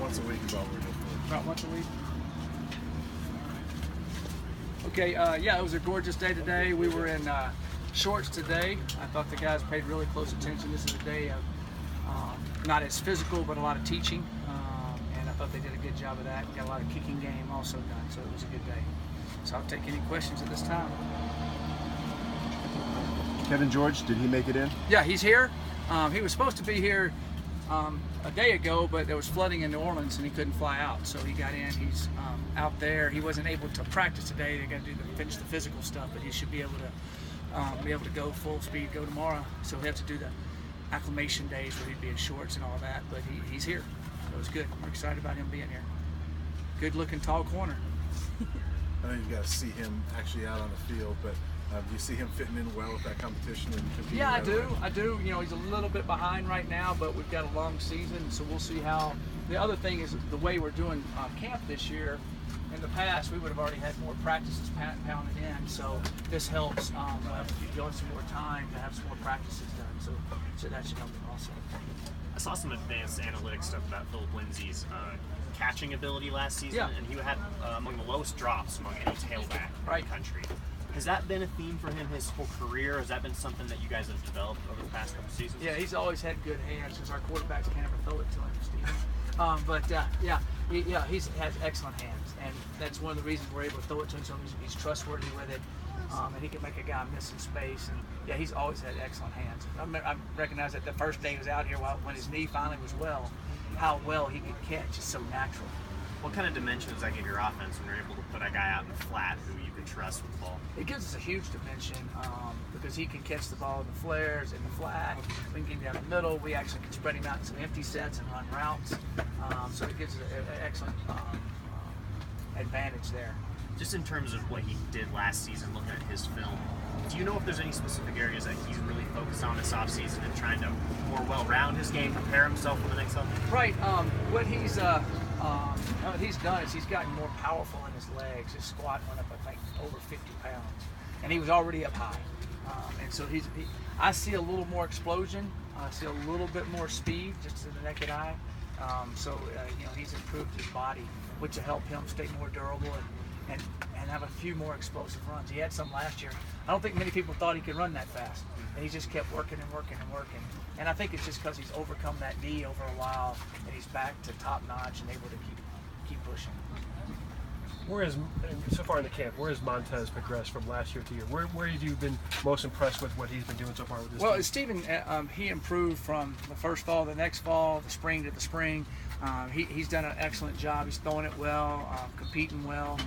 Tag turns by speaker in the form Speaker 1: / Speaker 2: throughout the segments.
Speaker 1: once a week is all we're doing.
Speaker 2: About once a week. Okay, yeah, it was a gorgeous day today. We were in shorts today. I thought the guys paid really close attention. This is a day of not as physical, but a lot of teaching, and I thought they did a good job of that. We got a lot of kicking game also done, so it was a good day. So I'll take any questions at this time.
Speaker 1: Kevin George, did he make it in?
Speaker 2: Yeah, he's here. He was supposed to be here a day ago, but there was flooding in New Orleans and he couldn't fly out, so he got in. He's out there. He wasn't able to practice today. They got to finish the physical stuff, but he should be able to go full speed, go tomorrow. So we have to do the acclimation days where he'd be in shorts and all that, but he's here. So it was good. We're excited about him being here. Good looking tall corner.
Speaker 1: I know you've got to see him actually out on the field, but do you see him fitting in well with that competition?
Speaker 2: Yeah, I do. You know, he's a little bit behind right now, but we've got a long season, so we'll see how. The other thing is the way we're doing camp this year. In the past, we would have already had more practices pounded in, so this helps. We'll have to be going some more time to have some more practices done, so that should help him also.
Speaker 3: I saw some advanced analytics stuff about Philip Lindsay's catching ability last season,
Speaker 2: yeah.
Speaker 3: And he had among the lowest drops among any tailback in the country. Has that been a theme for him his whole career? Has that been something that you guys have developed over the past couple seasons?
Speaker 2: Yeah, he's always had good hands because our quarterbacks can't ever throw it to him, Stephen. He has excellent hands, and that's one of the reasons we're able to throw it to him. So he's trustworthy with it, and he can make a guy miss in space. And yeah, he's always had excellent hands. I recognize that the first day he was out here, when his knee finally was well, how well he could catch is so natural.
Speaker 3: What kind of dimension does that give your offense when you're able to put a guy out in the flat who you can trust with the ball?
Speaker 2: It gives us a huge dimension because he can catch the ball in the flares, in the flat. We can get him down the middle. We actually can spread him out in some empty sets and run routes. So it gives us an excellent advantage there.
Speaker 3: Just in terms of what he did last season, looking at his film, do you know if there's any specific areas that he's really focused on this offseason and trying to more well-round his game, prepare himself for the next level?
Speaker 2: Right. What he's done is he's gotten more powerful in his legs. His squat went up, I think, over 50 pounds, and he was already up high. And so I see a little more explosion. I see a little bit more speed just to the naked eye. He's improved his body, which will help him stay more durable and have a few more explosive runs. He had some last year. I don't think many people thought he could run that fast, and he just kept working and working and working. And I think it's just because he's overcome that knee over a while, and he's back to top notch and able to keep pushing.
Speaker 4: So far in the camp, where has Montez progressed from last year to year? Where have you been most impressed with what he's been doing so far with this team?
Speaker 2: Stephen, he improved from the first fall to the next fall, the spring to the spring. He's done an excellent job. He's throwing it well, competing well,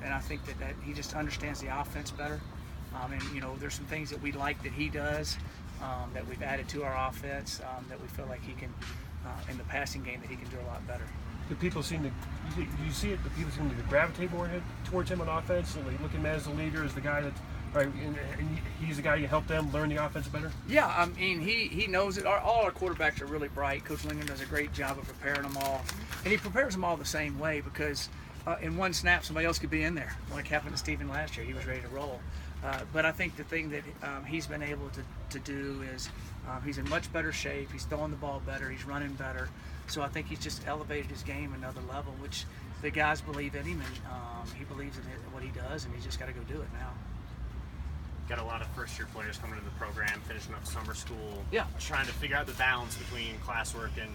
Speaker 2: and I think that he just understands the offense better. There's some things that we like that he does that we've added to our offense that we feel like he can, in the passing game, that he can do a lot better.
Speaker 4: Do people seem to, do you see it, do people seem to gravitate more towards him on offense, and look at him as the leader, as the guy that, right, and he's the guy you help them learn the offense better?
Speaker 2: Yeah, I mean, he knows it. All our quarterbacks are really bright. Coach Linger does a great job of preparing them all. And he prepares them all the same way because in one snap, somebody else could be in there, like happened to Stephen last year. He was ready to roll. But I think the thing that he's been able to do is he's in much better shape. He's throwing the ball better. He's running better. So I think he's just elevated his game another level, which the guys believe in him, and he believes in what he does, and he's just got to go do it now.
Speaker 3: Got a lot of first-year players coming into the program, finishing up summer school,
Speaker 2: yeah,
Speaker 3: trying to figure out the balance between classwork and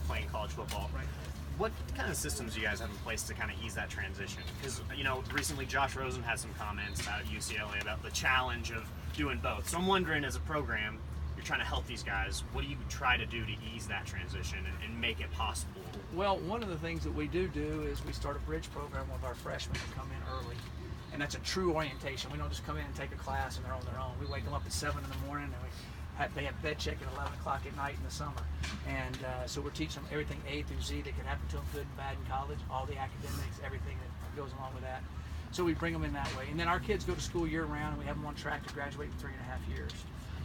Speaker 3: playing college football.
Speaker 2: Right.
Speaker 3: What kind of systems do you guys have in place to kind of ease that transition? Because recently Josh Rosen had some comments out at UCLA about the challenge of doing both. So I'm wondering, as a program, you're trying to help these guys. What do you try to do to ease that transition and make it possible?
Speaker 2: Well, one of the things that we do is we start a bridge program with our freshmen to come in early. And that's a true orientation. We don't just come in and take a class and they're on their own. We wake them up at 7 in the morning and they have bed check at 11 o'clock at night in the summer. And so we're teaching them everything A through Z that can happen to them, good and bad in college, all the academics, everything that goes along with that. So we bring them in that way. And then our kids go to school year round and we have them on track to graduate in 3.5 years.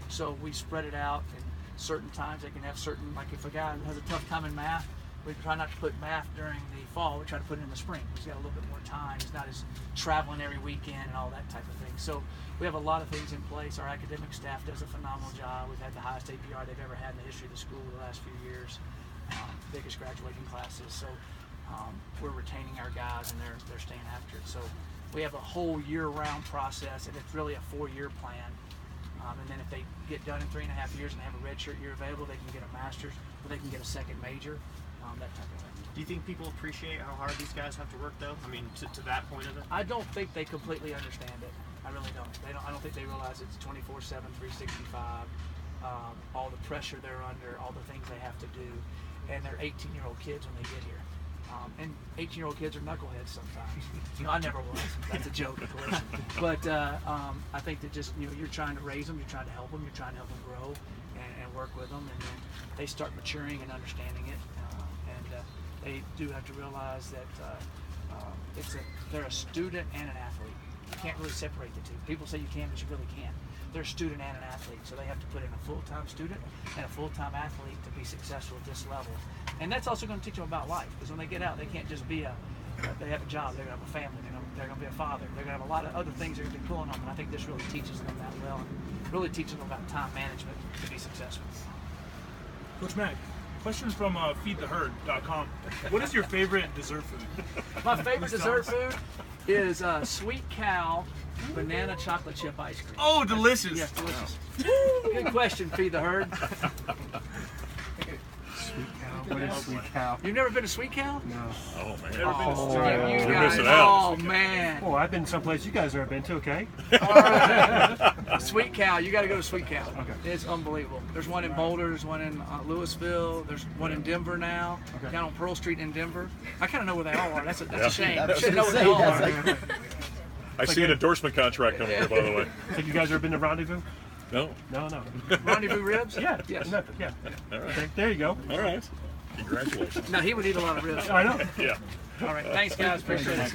Speaker 2: So we spread it out, and certain times they can have certain, like if a guy has a tough time in math, we try not to put math during the fall, we try to put it in the spring. He's got a little bit more time, he's not as traveling every weekend and all that type of thing. So we have a lot of things in place. Our academic staff does a phenomenal job. We've had the highest APR they've ever had in the history of the school the last few years. biggest graduating classes. So we're retaining our guys, and they're staying after it. So we have a whole year-round process, and it's really a 4-year plan. And then if they get done in 3.5 years and have a redshirt year available, they can get a master's, or they can get a second major, that type of thing.
Speaker 3: Do you think people appreciate how hard these guys have to work, though? I mean, to that point of it?
Speaker 2: I don't think they completely understand it. I really don't. I don't think they realize it's 24/7, 365. All the pressure they're under, all the things they have to do, and they're 18-year-old kids when they get here. And 18-year-old kids are knuckleheads sometimes. I never was. That's a joke, of course. But I think that just you're trying to raise them, you're trying to help them, you're trying to help them grow and work with them, and then they start maturing and understanding it. And they do have to realize that they're a student and an athlete. You can't really separate the two. People say you can, but you really can't. They're a student and an athlete, so they have to put in a full-time student and a full-time athlete to be successful at this level. And that's also going to teach them about life, because when they get out, they can't just be they have a job, they're going to have a family, they're going to be a father, they're going to have a lot of other things they're going to be pulling on, and I think this really teaches them that well, and really teaches them about time management to be successful.
Speaker 5: Coach Mac, question from feedtheherd.com. What is your favorite dessert food?
Speaker 2: My favorite dessert food is Sweet Cow banana chocolate chip ice cream.
Speaker 5: Oh, delicious.
Speaker 2: Yes, delicious. Good question, Feed the Herd.
Speaker 6: Sweet cow. What is sweet cow?
Speaker 2: You've never been to Sweet Cow?
Speaker 6: No.
Speaker 5: Oh, man.
Speaker 2: You
Speaker 6: You're
Speaker 2: guys,
Speaker 6: missing
Speaker 2: oh man.
Speaker 4: Oh, I've been someplace you guys never been to, okay?
Speaker 2: Sweet Cow, you got to go to Sweet Cow.
Speaker 4: Okay.
Speaker 2: It's unbelievable. There's one in Boulder, there's one in Louisville, there's one in Denver now, down on Pearl Street in Denver. I kind of know where they all are. That's a shame. I should know where they all are.
Speaker 7: I see an endorsement contract coming here, by the way.
Speaker 4: Have you guys ever been to Rendezvous?
Speaker 7: No.
Speaker 4: No.
Speaker 2: Rendezvous ribs?
Speaker 4: Yeah.
Speaker 2: Yes.
Speaker 4: Nothing. Yeah.
Speaker 7: All right.
Speaker 4: Okay, there you go.
Speaker 7: All right. Congratulations.
Speaker 2: No, he would eat a lot of ribs.
Speaker 4: I know.
Speaker 7: Yeah.
Speaker 2: All right. Thanks, guys. Appreciate it.